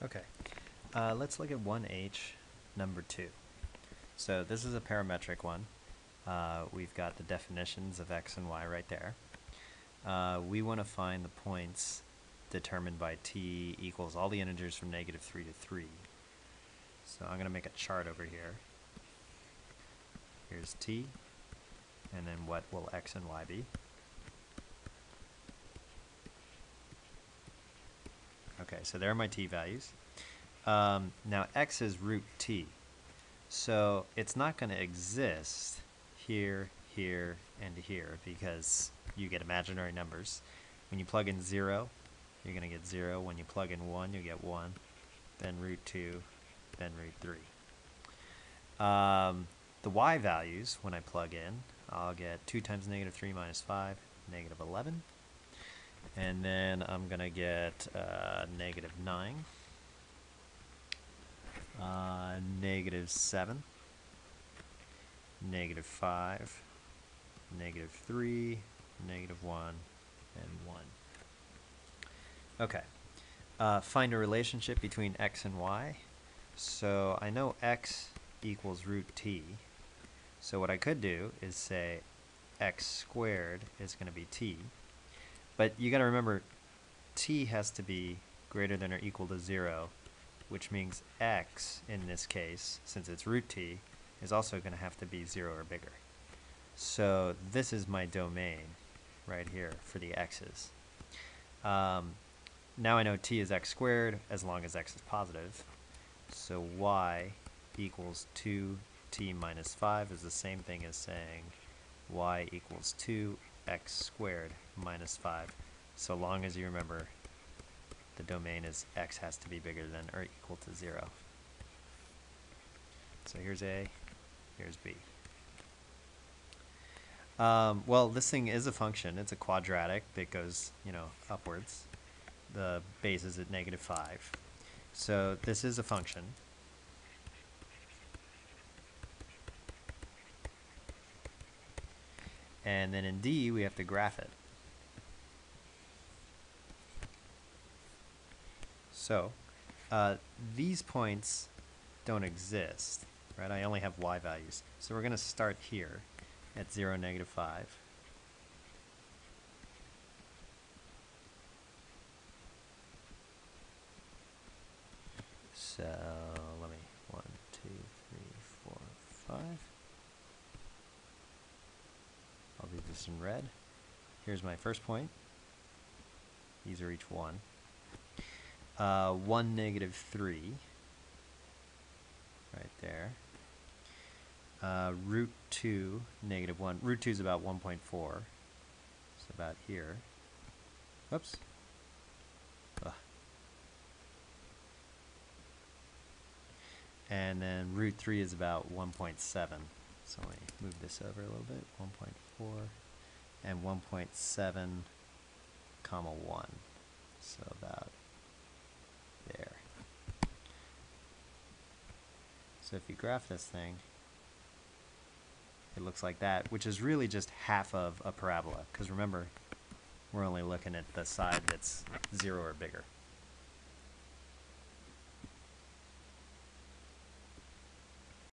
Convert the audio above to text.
Okay, let's look at 1H number 2. So this is a parametric one. We've got the definitions of x and y right there. We want to find the points determined by t equals all the integers from -3 to 3. So I'm going to make a chart over here. Here's t, and then what will x and y be? Okay, so there are my t values. Now x is root t, so it's not going to exist here, here, and here because you get imaginary numbers. When you plug in 0, you're going to get 0. When you plug in 1, you get 1, then root 2, then root 3. The y values, when I plug in, I'll get 2 times -3 minus 5, -11. And then I'm going to get -9, -7, -5, -3, -1, and 1. Okay. Find a relationship between x and y. So I know x equals root t. So what I could do is say x squared is going to be t. But you got to remember, t has to be greater than or equal to 0, which means x, in this case, since it's root t, is also going to have to be 0 or bigger. So this is my domain right here for the x's. Now I know t is x squared as long as x is positive. So y equals 2t minus 5 is the same thing as saying y equals 2x squared minus 5, so long as you remember the domain is x has to be bigger than or equal to 0. So here's A, here's B. Well, this thing is a function. It's a quadratic that goes, upwards. The base is at -5. So this is a function. And then in D, we have to graph it. So these points don't exist, right? I only have y values. So we're going to start here at 0, -5. So let me, 1, 2, 3, 4, 5. I'll do this in red. Here's my first point. These are each 1. 1, -3, right there. Root 2, -1. Root 2 is about 1.4. It's about here. Whoops. Ugh. And then root 3 is about 1.7. So let me move this over a little bit. 1.4 and 1.7, comma 1. So about there. So if you graph this thing, it looks like that, which is really just half of a parabola. Because remember, we're only looking at the side that's 0 or bigger.